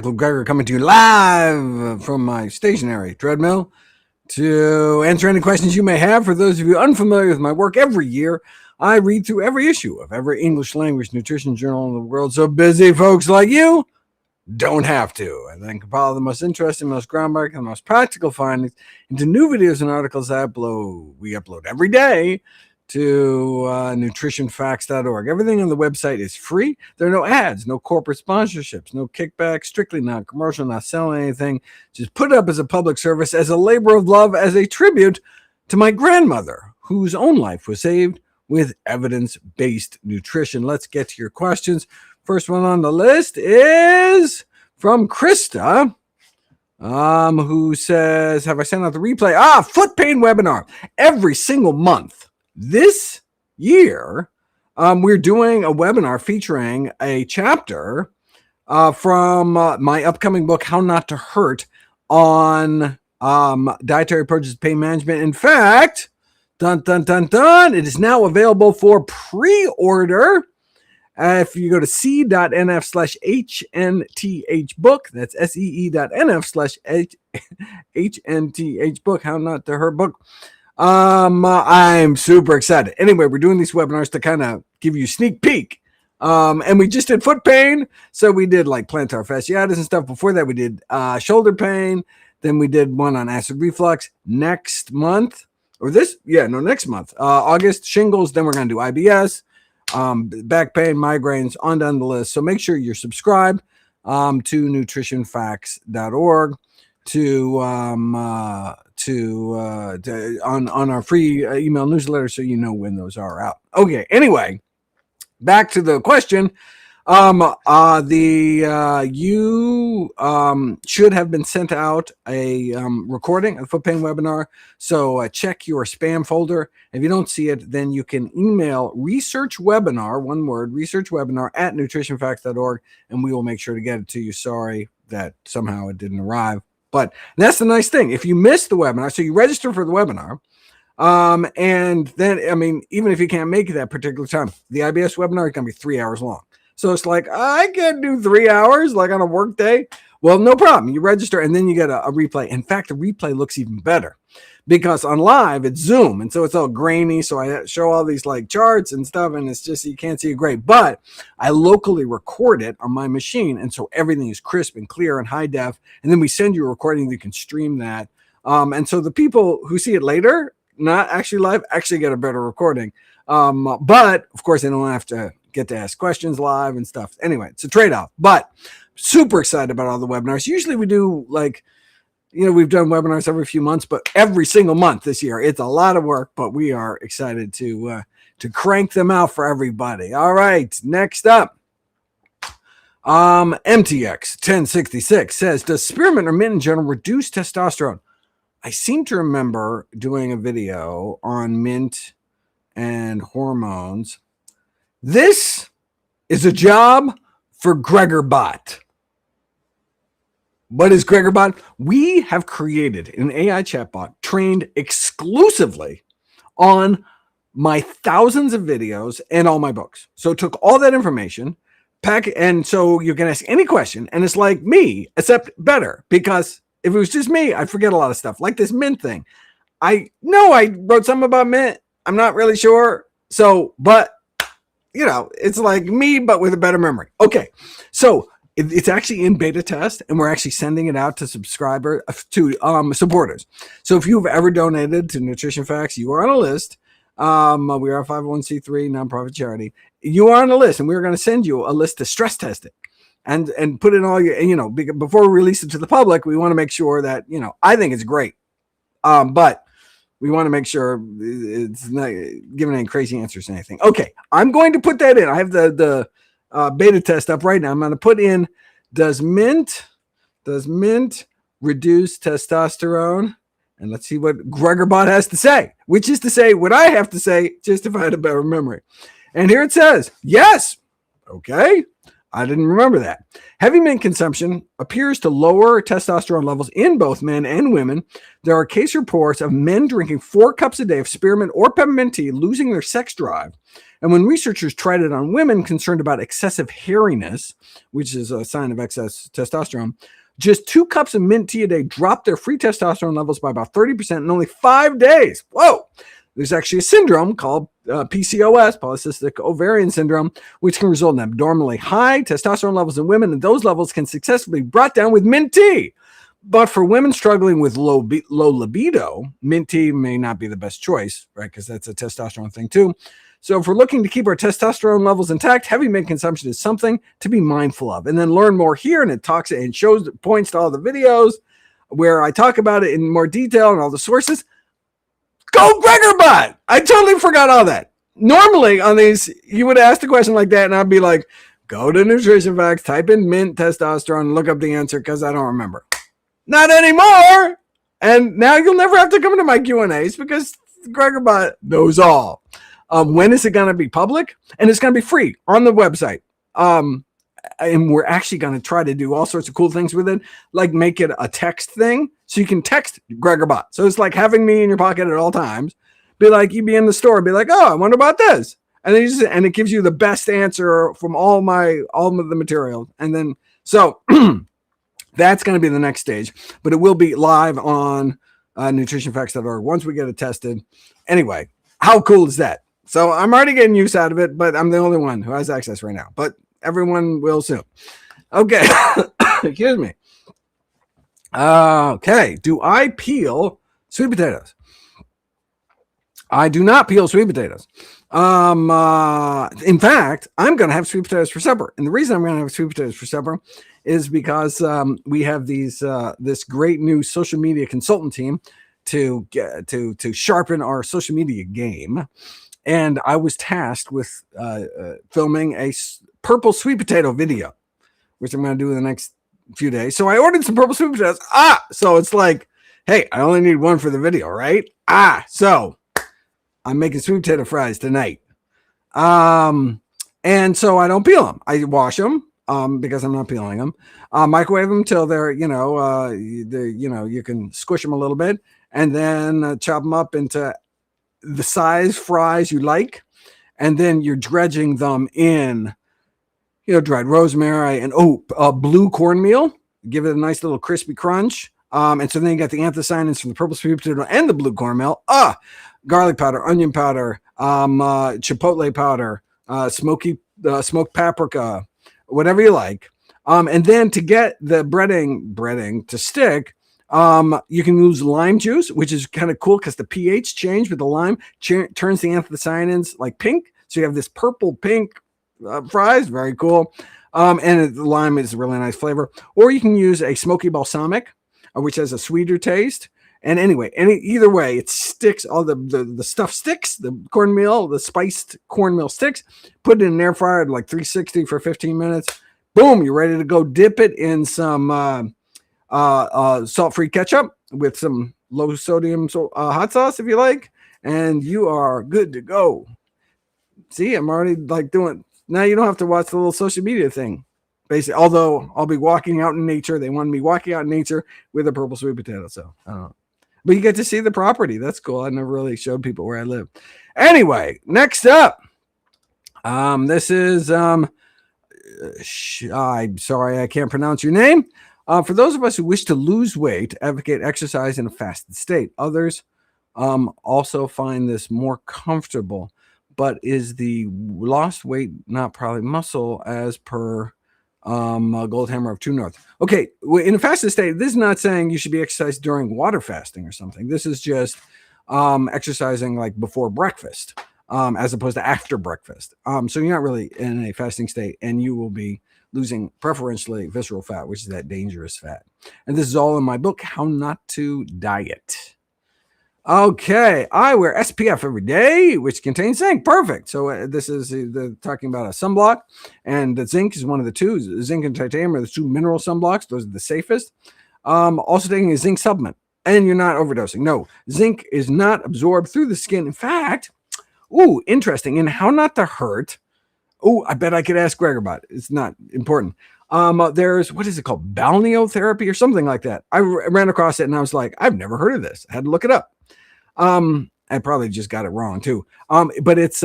Gregor coming to you live from my stationary treadmill to answer any questions you may have. For those of you unfamiliar with my work, every year I read through every issue of every English language nutrition journal in the world, so busy folks like you don't have to, and then compile the most interesting, most groundbreaking, and most practical findings into new videos and articles that we upload every day to NutritionFacts.org. Everything on the website is free. There are no ads, no corporate sponsorships, no kickbacks, strictly non-commercial, not selling anything. Just put it up as a public service, as a labor of love, as a tribute to my grandmother, whose own life was saved with evidence-based nutrition. Let's get to your questions. First one on the list is from Krista, who says, have I sent out the replay? Foot pain webinar every single month. This year, we're doing a webinar featuring a chapter from my upcoming book, How Not to Hurt, on dietary approaches to pain management. In fact, it is now available for pre-order. If you go to c.nf/HNTH book, that's see.nf/HNTH book, How Not to Hurt book. I'm super excited. Anyway, we're doing these webinars to kind of give you a sneak peek. And we just did foot pain. So we did like plantar fasciitis and stuff. Before that, we did shoulder pain. Then we did one on acid reflux next month. Next month. August, shingles. Then we're going to do IBS, back pain, migraines, on down the list. So make sure you're subscribed to NutritionFacts.org on our free email newsletter, so you know when those are out. Okay, anyway, back to the question. You should have been sent out a recording of the foot pain webinar, so check your spam folder. If you don't see it, then you can email researchwebinar, one word, researchwebinar at nutritionfacts.org, and we will make sure to get it to you. Sorry that somehow it didn't arrive. But that's the nice thing. If you missed the webinar, so you register for the webinar, and then, even if you can't make it that particular time, the IBS webinar is going to be 3 hours long. So it's like, I can't do 3 hours like on a work day. Well, no problem. You register and then you get a replay. In fact, the replay looks even better because on live it's Zoom. And so it's all grainy. So I show all these like charts and stuff, and it's just, you can't see it great, but I locally record it on my machine. And so everything is crisp and clear and high def. And then we send you a recording. You can stream that. And so the people who see it later, not actually live, actually get a better recording. But of course they don't have to get to ask questions live and stuff. Anyway, it's a trade-off, but super excited about all the webinars. Usually we do we've done webinars every few months, but every single month this year, it's a lot of work, but we are excited to crank them out for everybody. All right, next up, MTX 1066 says, does spearmint or mint in general reduce testosterone? I seem to remember doing a video on mint and hormones. This is a job for Gregorbot. What is Gregorbot? We have created an AI chatbot trained exclusively on my thousands of videos and all my books. So it took all that information, and so you can ask any question, and it's like me, except better, because if it was just me, I'd forget a lot of stuff, like this mint thing. I know I wrote something about mint. I'm not really sure. So, but it's like me, but with a better memory. Okay, so it's actually in beta test, and we're actually sending it out to supporters. So if you've ever donated to Nutrition Facts, you are on a list. We are a 501c3 nonprofit charity. You are on a list, and we're going to send you a list to stress test it and put in all your, before we release it to the public, we want to make sure that, I think it's great. But we want to make sure it's not giving any crazy answers or anything. Okay, I'm going to put that in. I have the beta test up right now. I'm going to put in, does mint reduce testosterone? And let's see what Gregorbot has to say, which is to say what I have to say, just if I had a better memory. And here it says, yes. Okay. I didn't remember that. Heavy mint consumption appears to lower testosterone levels in both men and women. There are case reports of men drinking 4 cups a day of spearmint or peppermint tea losing their sex drive And when researchers tried it on women concerned about excessive hairiness, which is a sign of excess testosterone, just 2 cups of mint tea a day dropped their free testosterone levels by about 30% in only 5 days. Whoa! There's actually a syndrome called PCOS, polycystic ovarian syndrome, which can result in abnormally high testosterone levels in women, and those levels can successfully be brought down with mint tea. But for women struggling with low libido, mint tea may not be the best choice, right? Because that's a testosterone thing too. So if we're looking to keep our testosterone levels intact, heavy mint consumption is something to be mindful of. And then learn more here, and it talks and shows points to all the videos where I talk about it in more detail and all the sources. Go Gregorbot! I totally forgot all that. Normally on these, you would ask a question like that, and I'd be like, go to Nutrition Facts, type in mint testosterone, and look up the answer because I don't remember. Not anymore! And now you'll never have to come to my Q&As because Gregorbot knows all. When is it going to be public? And it's going to be free on the website. And we're actually going to try to do all sorts of cool things with it, like make it a text thing. So you can text Gregorbot. So it's like having me in your pocket at all times. Be like, you'd be in the store, be like, oh, I wonder about this. And then and it gives you the best answer from all of the material. And then, so that's going to be the next stage, but it will be live on NutritionFacts.org once we get it tested. Anyway, how cool is that? So I'm already getting use out of it, but I'm the only one who has access right now. But everyone will soon. Okay. Excuse me. Okay. Do I peel sweet potatoes? I do not peel sweet potatoes. In fact, I'm going to have sweet potatoes for supper. And the reason I'm going to have sweet potatoes for supper is because we have this great new social media consultant team to sharpen our social media game. And I was tasked with filming a purple sweet potato video, which I'm going to do in the next few days. So I ordered some purple sweet potatoes. So it's like, hey, I only need one for the video, right? So I'm making sweet potato fries tonight. And so I don't peel them. I wash them because I'm not peeling them. Microwave them till they're, you can squish them a little bit, and then chop them up into the size fries you like. And then you're dredging them in, dried rosemary and blue cornmeal. Give it a nice little crispy crunch. And so then you got the anthocyanins from the purple sweet potato and the blue cornmeal. Garlic powder, onion powder, chipotle powder, smoked paprika, whatever you like. And then to get the breading to stick, you can use lime juice, which is kind of cool because the pH change with the lime turns the anthocyanins like pink. So you have this purple pink fries, very cool. And the lime is a really nice flavor. Or you can use a smoky balsamic, which has a sweeter taste. And anyway, either way, it sticks. All the stuff sticks. The cornmeal, the spiced cornmeal sticks. Put it in an air fryer at like 360 for 15 minutes. Boom, you're ready to go. Dip it in some salt-free ketchup with some low sodium hot sauce if you like, and you are good to go. See, I'm already like doing. Now you don't have to watch the little social media thing. Basically, although I'll be walking out in nature. They wanted me walking out in nature with a purple sweet potato. So I don't know. But you get to see the property. That's cool. I never really showed people where I live. Anyway, next up. This is I'm sorry I can't pronounce your name. For those of us who wish to lose weight, advocate exercise in a fasted state. Others also find this more comfortable. But is the lost weight not probably muscle as per Goldhammer of True North? Okay, in a fasted state, this is not saying you should be exercising during water fasting or something. This is just exercising like before breakfast as opposed to after breakfast. So you're not really in a fasting state, and you will be losing preferentially visceral fat, which is that dangerous fat. And this is all in my book, How Not to Diet. Okay, I wear SPF every day, which contains zinc. Perfect. So this is talking about a sunblock, and the zinc is one of the two. Zinc and titanium are the two mineral sunblocks. Those are the safest. Also taking a zinc supplement, and you're not overdosing. No, zinc is not absorbed through the skin. In fact, interesting. In How Not to Hurt. I bet I could ask Gregorbot. It's not important. There's, what is it called? Balneotherapy or something like that. I ran across it and I was like, I've never heard of this. I had to look it up. I probably just got it wrong too. But it's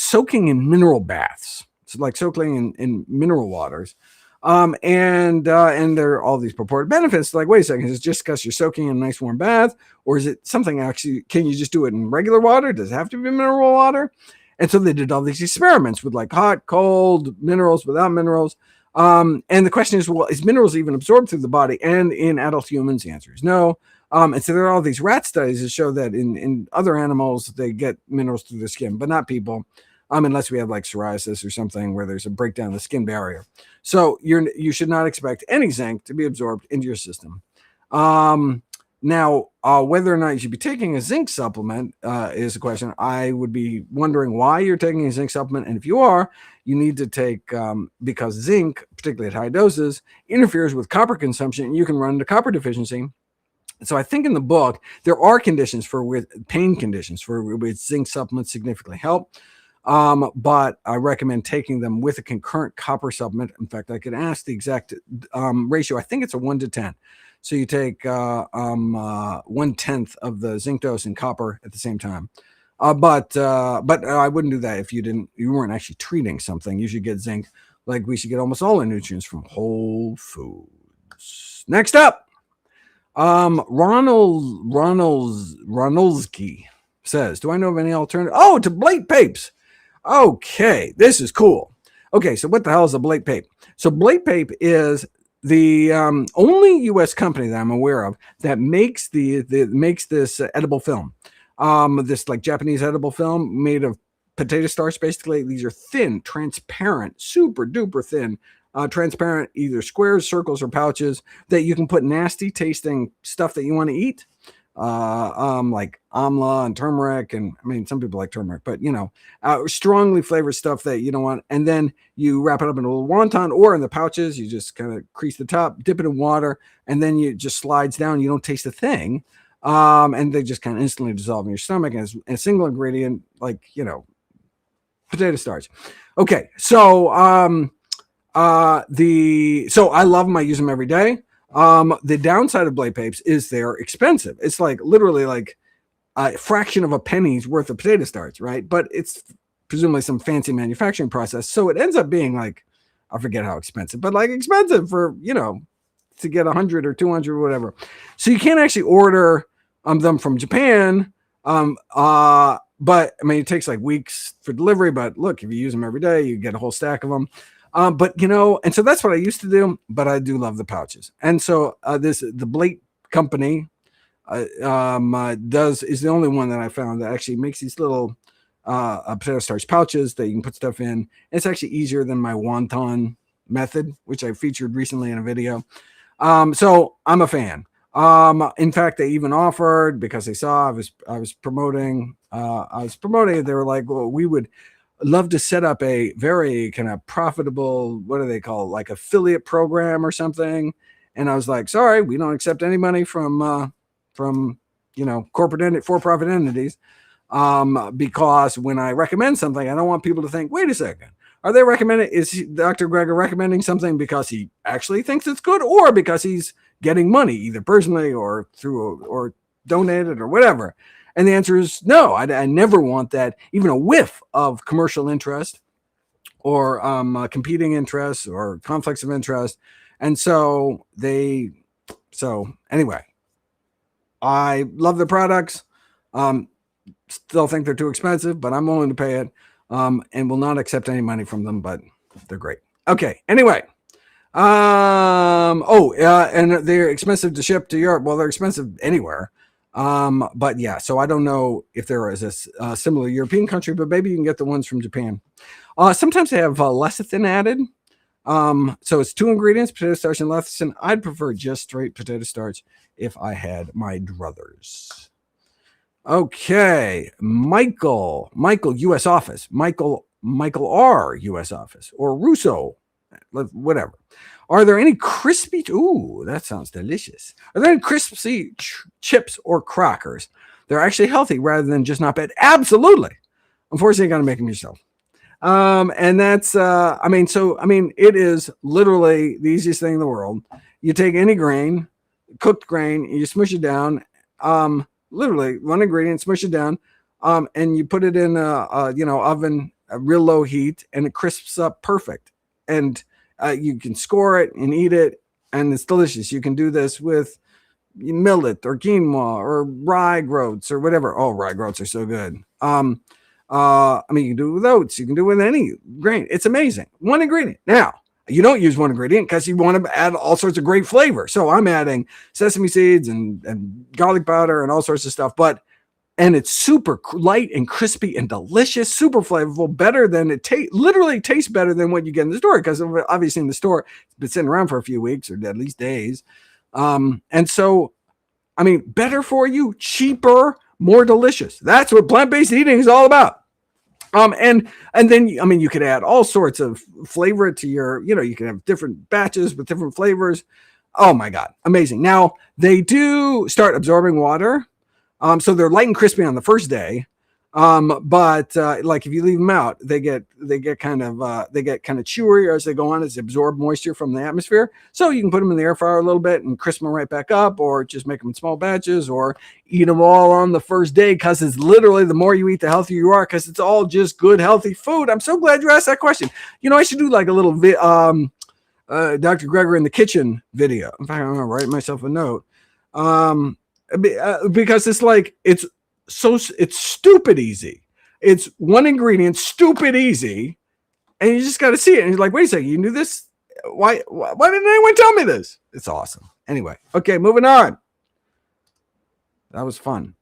soaking in mineral baths. It's like soaking in mineral waters. And there are all these purported benefits. Like, wait a second, is it just because you're soaking in a nice warm bath, or is it something actually? Can you just do it in regular water? Does it have to be mineral water? And so they did all these experiments with like hot, cold, minerals, without minerals. And the question is, well, is minerals even absorbed through the body? And in adult humans, the answer is no. And so there are all these rat studies that show that in other animals, they get minerals through the skin, but not people, unless we have like psoriasis or something where there's a breakdown of the skin barrier. So you should not expect any zinc to be absorbed into your system. Now, whether or not you should be taking a zinc supplement is a question. I would be wondering why you're taking a zinc supplement. And if you are, you need to take, because zinc, particularly at high doses, interferes with copper consumption, and you can run into copper deficiency. So I think in the book, there are conditions pain conditions for which zinc supplements significantly help. But I recommend taking them with a concurrent copper supplement. In fact, I could ask the exact ratio. I think it's a 1-to-10. So you take 1/10 of the zinc dose in copper at the same time. But I wouldn't do that if you weren't actually treating something. You should get zinc, like we should get almost all our nutrients from whole foods. Next up, Ronaldsky says, do I know of any alternative? Oh, to Blate Papes. Okay, this is cool. Okay, so what the hell is a Blate Pape? So Blate Pape is the only U.S. company that I'm aware of that makes this edible film. This like Japanese edible film made of potato starch. Basically, these are thin, transparent, super duper thin, transparent, either squares, circles, or pouches that you can put nasty tasting stuff that you want to eat. Like amla and turmeric, and I mean, some people like turmeric, but strongly flavored stuff that you don't want. And then you wrap it up in a little wonton, or in the pouches, you just kind of crease the top, dip it in water, and then it just slides down. You don't taste a thing. And they just kind of instantly dissolve in your stomach as a single ingredient, like, potato starch. Okay. So, so I love them. I use them every day. The downside of Blate Papes is they're expensive. It's like literally like a fraction of a penny's worth of potato starch, right? But it's presumably some fancy manufacturing process. So it ends up being like, I forget how expensive, but like expensive for, to get 100 or 200 or whatever. So you can't actually order them from Japan. But I mean, it takes like weeks for delivery, but look, if you use them every day, you get a whole stack of them. But and so that's what I used to do, but I do love the pouches. And so the Blate company is the only one that I found that actually makes these little potato starch pouches that you can put stuff in. It's actually easier than my wonton method, which I featured recently in a video. So I'm a fan. In fact, they even offered, because they saw I was promoting it. They were like, well, we would love to set up a very kind of profitable, what do they call it, like affiliate program or something. And I was like, sorry, we don't accept any money from corporate for-profit entities. Because when I recommend something, I don't want people to think, wait a second, is Dr. Greger recommending something because he actually thinks it's good, or because he's getting money either personally or or donated or whatever? And the answer is no. I never want that, even a whiff of commercial interest or competing interests or conflicts of interest. And so anyway, I love the products. Still think they're too expensive, but I'm willing to pay it, and will not accept any money from them, but they're great. Okay. Anyway. And they're expensive to ship to Europe. Well, they're expensive anywhere. But yeah, so I don't know if there is a similar European country, but maybe you can get the ones from Japan. Sometimes they have lecithin added. So it's 2 ingredients, potato starch and lecithin. I'd prefer just straight potato starch if I had my druthers. Okay. Michael, U.S. office. Michael R. U.S. office, or Russo, whatever. Are there any crispy? Ooh, that sounds delicious. Are there any crispy chips or crackers? They're actually healthy rather than just not bad. Absolutely. Unfortunately, you got to make them yourself. And that's, it is literally the easiest thing in the world. You take any grain, cooked grain, and you smush it down. literally one ingredient, smush it down, and you put it in a oven, a real low heat, and it crisps up perfect. And you can score it and eat it, and it's delicious. You can do this with millet or quinoa or rye groats or whatever. Oh, rye groats are so good. I mean, you can do it with oats. You can do it with any grain. It's amazing. One ingredient. Now, you don't use one ingredient because you want to add all sorts of great flavor. So I'm adding sesame seeds and garlic powder and all sorts of stuff. And it's super light and crispy and delicious, super flavorful, better than it literally tastes better than what you get in the store, because obviously in the store it's been sitting around for a few weeks or at least days. And so, I mean, better for you, cheaper, more delicious. That's what plant-based eating is all about. And then, I mean, you could add all sorts of flavor to your, you can have different batches with different flavors. Oh my God, amazing. Now they do start absorbing water. So they're light and crispy on the first day. But like if you leave them out, they get kind of chewier as they go on, as they absorb moisture from the atmosphere. So you can put them in the air fryer a little bit and crisp them right back up, or just make them in small batches, or eat them all on the first day, because it's literally the more you eat, the healthier you are, because it's all just good, healthy food. I'm so glad you asked that question. I should do like a little Dr. Gregory in the kitchen video. In fact, I'm gonna write myself a note. Because it's like it's stupid easy. It's one ingredient, stupid easy, and you just got to see it. And you're like, wait a second, you knew this? Why didn't anyone tell me this? It's awesome. Anyway, okay, moving on. That was fun.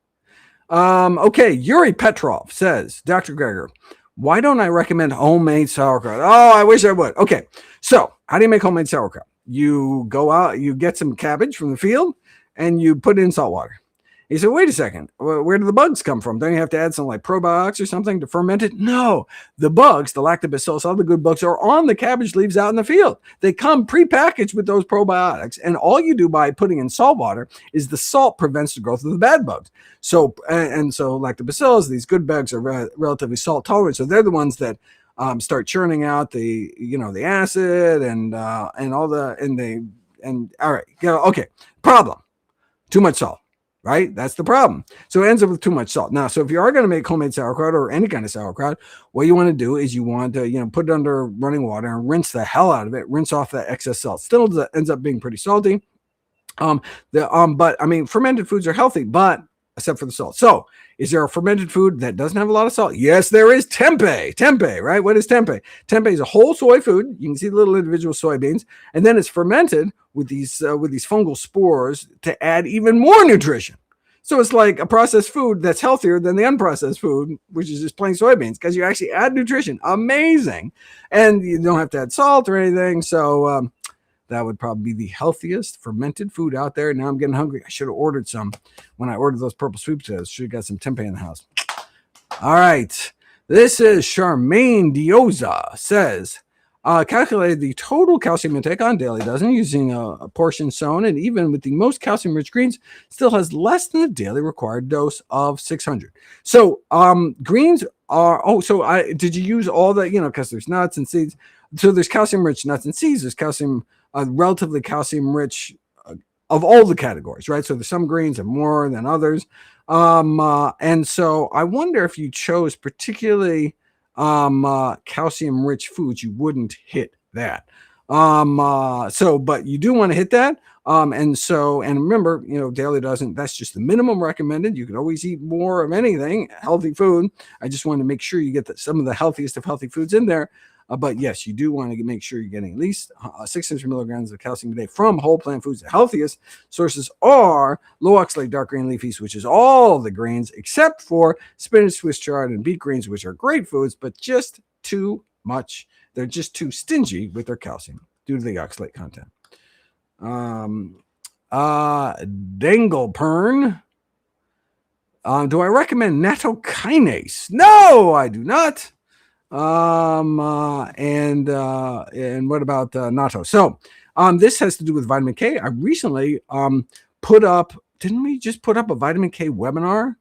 Okay, Yuri Petrov says, Dr. Greger, why don't I recommend homemade sauerkraut? Oh, I wish I would. Okay, so how do you make homemade sauerkraut? You go out, you get some cabbage from the field, and you put it in salt water. He said, wait a second, where do the bugs come from? Don't you have to add some like probiotics or something to ferment it? No, the bugs, the lactobacillus, all the good bugs are on the cabbage leaves out in the field. They come prepackaged with those probiotics. And all you do by putting in salt water is the salt prevents the growth of the bad bugs. So lactobacillus, these good bugs are relatively salt tolerant. So they're the ones that start churning out the acid and all right. Okay. Problem. Too much salt. Right? That's the problem. So it ends up with too much salt. Now, so if you are going to make homemade sauerkraut or any kind of sauerkraut, what you want to do is you want to, put it under running water and rinse the hell out of it, rinse off that excess salt. Still ends up being pretty salty. But I mean, fermented foods are healthy, but except for the salt. So is there a fermented food that doesn't have a lot of salt? Yes, there is. Tempeh. Tempeh, right? What is tempeh? Tempeh is a whole soy food. You can see the little individual soybeans, and then it's fermented with these fungal spores to add even more nutrition. So it's like a processed food that's healthier than the unprocessed food, which is just plain soybeans, because you actually add nutrition. Amazing. And you don't have to add salt or anything. So that would probably be the healthiest fermented food out there. Now I'm getting hungry. I should have ordered some when I ordered those purple sweet potatoes. Should have got some tempeh in the house. All right. This is Charmaine Dioza says, calculated the total calcium intake on Daily Dozen using a portion sewn, and even with the most calcium-rich greens, still has less than the daily required dose of 600. So greens are, did you use all the, because there's nuts and seeds. So there's calcium-rich nuts and seeds. There's relatively calcium-rich of all the categories, right? So there's some greens and more than others. And so I wonder if you chose particularly calcium-rich foods, you wouldn't hit that. But you do want to hit that. And remember, Daily Dozen, that's just the minimum recommended. You can always eat more of anything, healthy food. I just want to make sure you get some of the healthiest of healthy foods in there. But yes, you do want to make sure you're getting at least 600 milligrams of calcium a day from whole plant foods. The healthiest sources are low oxalate dark green leafies, which is all the greens except for spinach, Swiss chard, and beet greens, which are great foods, but just too much. They're just too stingy with their calcium due to the oxalate content. Danglepern. Do I recommend nattokinase? No, I do not. And what about natto? So this has to do with vitamin K. I recently didn't we just put up a vitamin K webinar?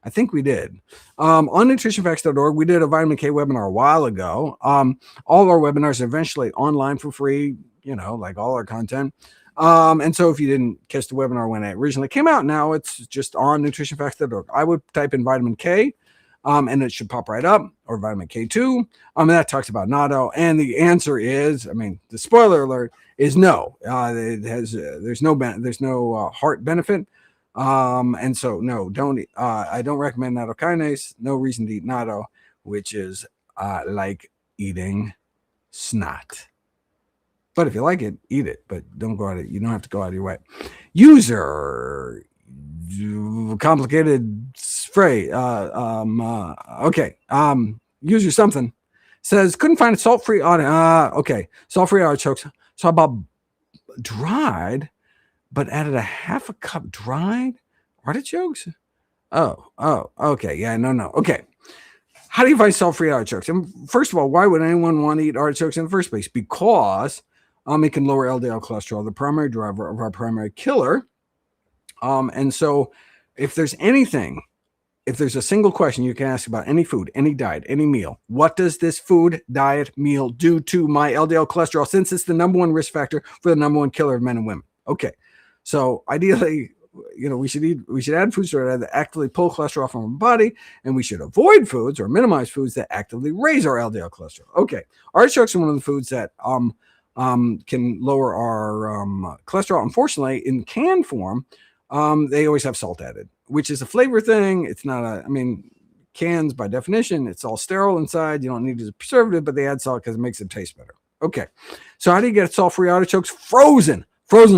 I think we did. On NutritionFacts.org, we did a vitamin K webinar a while ago. All our webinars are eventually online for free, like all our content. And so if you didn't catch the webinar when it originally came out, now it's just on NutritionFacts.org. I would type in vitamin K, and it should pop right up, or vitamin K2. And that talks about natto. And the answer is, I mean, the spoiler alert is no. It has there's no heart benefit. And so no, don't. I don't recommend nattokinase. No reason to eat natto, which is like eating snot. But if you like it, eat it. But don't go out it. You don't have to go out of your way. User complicated phrase. Okay. User something says couldn't find a salt-free okay, salt-free artichokes. So how about dried, but added a half a cup dried artichokes? Oh, okay. Yeah, no. Okay. How do you find salt-free artichokes? And first of all, why would anyone want to eat artichokes in the first place? Because it can lower LDL cholesterol, the primary driver of our primary killer. And so if there's a single question you can ask about any food, any diet, any meal, what does this food, diet, meal do to my LDL cholesterol, since it's the number one risk factor for the number one killer of men and women? Okay. So ideally, we should add foods that actively pull cholesterol from our body, and we should avoid foods or minimize foods that actively raise our LDL cholesterol. Okay. Artichokes are one of the foods that can lower our cholesterol. Unfortunately, in canned form, they always have salt added, which is a flavor thing. It's not cans by definition, it's all sterile inside. You don't need a preservative, but they add salt because it makes it taste better. Okay. So how do you get salt-free artichokes? Frozen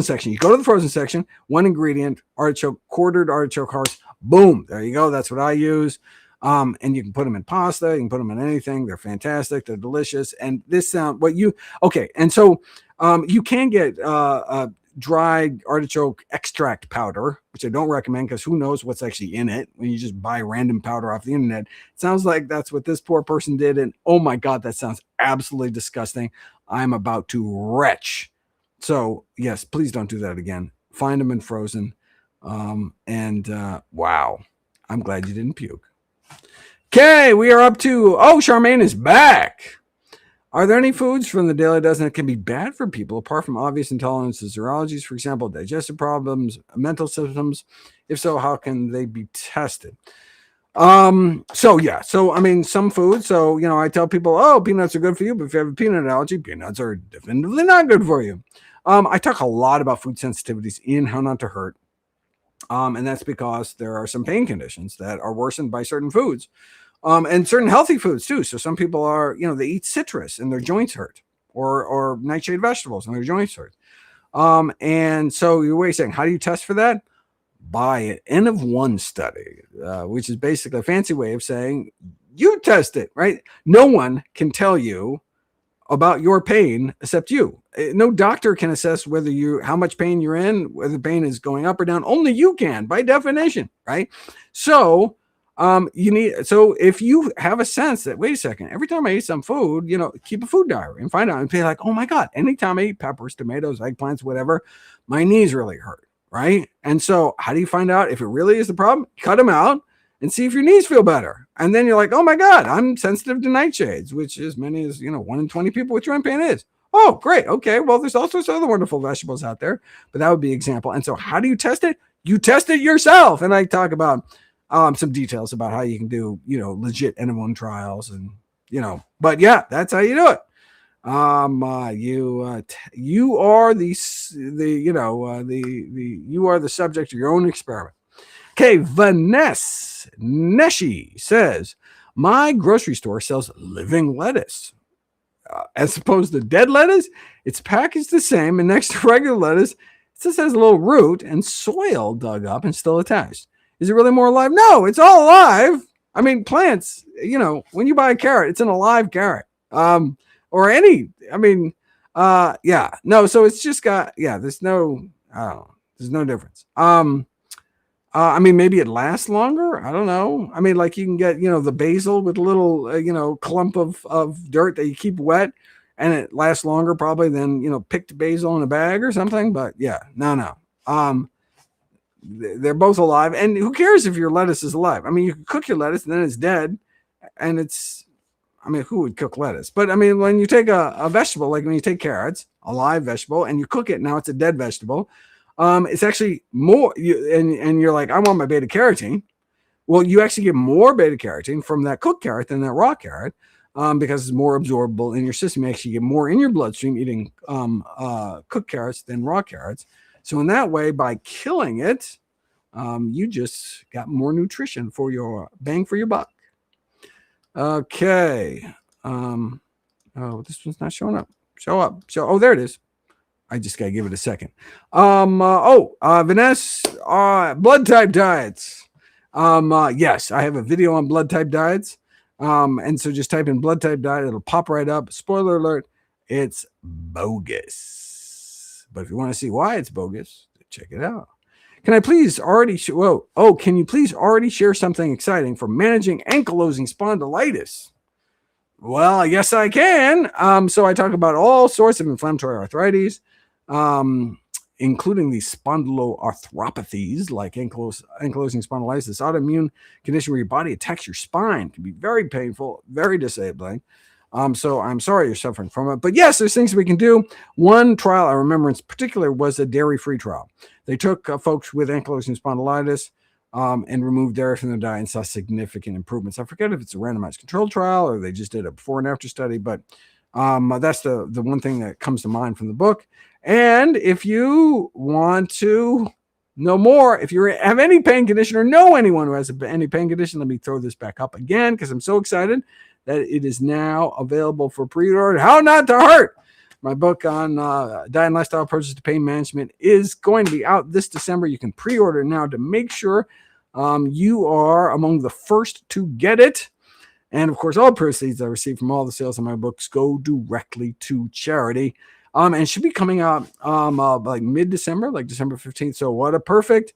section. You go to the frozen section, one ingredient, artichoke, quartered artichoke hearts. Boom. There you go. That's what I use. And you can put them in pasta. You can put them in anything. They're fantastic. They're delicious. And this okay. And so you can get dried artichoke extract powder, which I don't recommend because who knows what's actually in it when you just buy random powder off the internet. It sounds like that's what this poor person did. And oh my God, that sounds absolutely disgusting. I'm about to retch. So yes, please don't do that again. Find them in frozen. Wow, I'm glad you didn't puke. Okay, we are up to, Charmaine is back. Are there any foods from the Daily Dozen that can be bad for people apart from obvious intolerances or allergies, for example, digestive problems, mental symptoms? If so, how can they be tested? Some foods. So, I tell people, peanuts are good for you, but if you have a peanut allergy, peanuts are definitively not good for you. I talk a lot about food sensitivities in How Not to Hurt. And that's because there are some pain conditions that are worsened by certain foods. And certain healthy foods too. So some people are, they eat citrus and their joints hurt, or nightshade vegetables and their joints hurt. And so you're saying, how do you test for that? By an N of 1 study, which is basically a fancy way of saying you test it, right? No one can tell you about your pain except you. No doctor can assess how much pain you're in, whether the pain is going up or down. Only you can, by definition, right? So if you have a sense that, wait a second, every time I eat some food, keep a food diary and find out and be like, oh my God, anytime I eat peppers, tomatoes, eggplants, whatever, my knees really hurt, right? And so how do you find out if it really is the problem? Cut them out and see if your knees feel better. And then you're like, oh my God, I'm sensitive to nightshades, which as many as, 1 in 20 people with joint pain is. Oh, great. Okay. Well, there's all sorts of other wonderful vegetables out there, but that would be an example. And so how do you test it? You test it yourself. And I talk about some details about how you can do, legit N1 trials and, but yeah, that's how you do it. You are you are the subject of your own experiment. Okay, Vanessa Neshi says, my grocery store sells living lettuce. As opposed to dead lettuce, it's packaged the same, and next to regular lettuce, it just has a little root and soil dug up and still attached. Is it really more alive? No, it's all alive. I mean, plants, when you buy a carrot, it's an alive carrot. Or any, no, so it's just got, there's no difference. Maybe it lasts longer. I don't know. Like you can get, the basil with a little, clump of dirt that you keep wet, and it lasts longer probably than, picked basil in a bag or something. But yeah, no. They're both alive. And who cares if your lettuce is alive? You can cook your lettuce and then it's dead. And who would cook lettuce? But when you take a vegetable, like when you take carrots, a live vegetable, and you cook it. Now it's a dead vegetable. It's actually more, and you're like, I want my beta carotene. Well, you actually get more beta carotene from that cooked carrot than that raw carrot, because it's more absorbable in your system. You actually get more in your bloodstream eating cooked carrots than raw carrots. So in that way, by killing it, you just got more nutrition for your bang for your buck. Okay. Oh, this one's not showing up. Oh, there it is. I just gotta give it a second. Vanessa, blood type diets. Yes, I have a video on blood type diets. And so just type in blood type diet, it'll pop right up. Spoiler alert, it's bogus. But if you want to see why it's bogus, check it out. Can I please already can you please already share something exciting for managing ankylosing spondylitis? Well, yes, I can. So I talk about all sorts of inflammatory arthritis, including these spondyloarthropathies like ankylosing spondylitis, this autoimmune condition where your body attacks your spine. It can be very painful, very disabling. So I'm sorry you're suffering from it. But yes, there's things we can do. One trial I remember in particular was a dairy-free trial. They took folks with ankylosing spondylitis and removed dairy from their diet and saw significant improvements. I forget if it's a randomized controlled trial or they just did a before and after study, but that's the one thing that comes to mind from the book. And if you want to know more, if you have any pain condition or know anyone who has any pain condition, let me throw this back up again because I'm so excited that it is now available for pre-order. How Not to Hurt. My book on diet and lifestyle approaches to pain management is going to be out this December. You can pre-order now to make sure you are among the first to get it. And of course, all proceeds I receive from all the sales of my books go directly to charity. And it should be coming out like mid-December, like December 15th. So what a perfect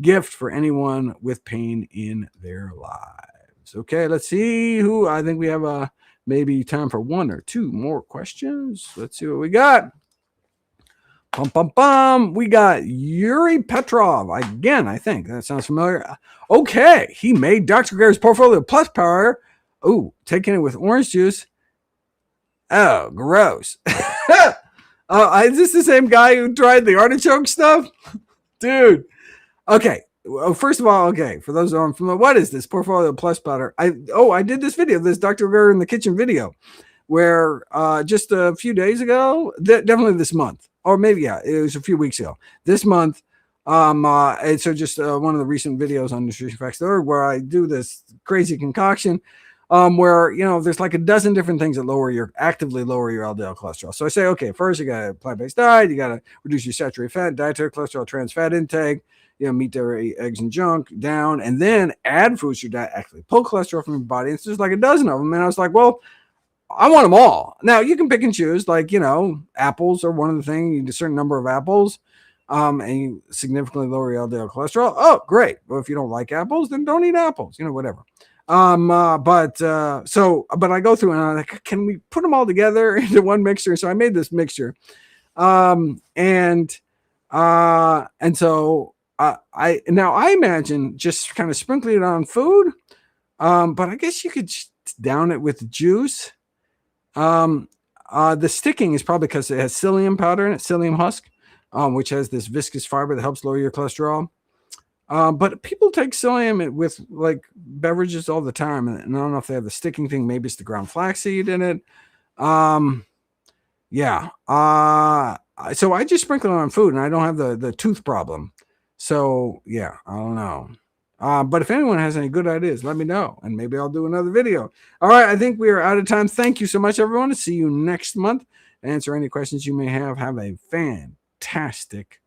gift for anyone with pain in their lives. Okay, let's see who. I think we have maybe time for one or two more questions. Let's see what we got. We got Yuri Petrov. Again, I think that sounds familiar. Okay, he made Dr. Greger's Portfolio Plus Power. Oh, taking it with orange juice. Oh, gross. Is this the same guy who tried the artichoke stuff? Dude. Okay. Well, first of all, okay, for those who aren't familiar, what is this Portfolio Plus powder? I did this video, this Dr. Greger in the Kitchen video, where just a few days ago, definitely this month, or maybe, it was a few weeks ago, this month. And so just one of the recent videos on NutritionFacts.org where I do this crazy concoction where, there's like a dozen different things that actively lower your LDL cholesterol. So I say, okay, first you got a plant-based diet, you got to reduce your saturated fat, dietary cholesterol, trans fat intake, meat, dairy, eggs, and junk down, and then add foods to your diet, actually pull cholesterol from your body. It's just like a dozen of them. And I was like, well, I want them all. Now you can pick and choose, like, apples are one of the things. You need a certain number of apples, and you significantly lower your LDL cholesterol. Oh, great. Well, if you don't like apples, then don't eat apples, whatever. But I go through and I'm like, can we put them all together into one mixture? So I made this mixture. And so I imagine just kind of sprinkling it on food. But I guess you could down it with juice. The sticking is probably because it has psyllium powder in it, psyllium husk, which has this viscous fiber that helps lower your cholesterol. But people take psyllium with like beverages all the time, and I don't know if they have the sticking thing. Maybe it's the ground flaxseed in it. So I just sprinkle it on food, and I don't have the tooth problem. So yeah, I don't know. But if anyone has any good ideas, let me know, and maybe I'll do another video. All right, I think we are out of time. Thank you so much, everyone. See you next month. Answer any questions you may have. Have a fantastic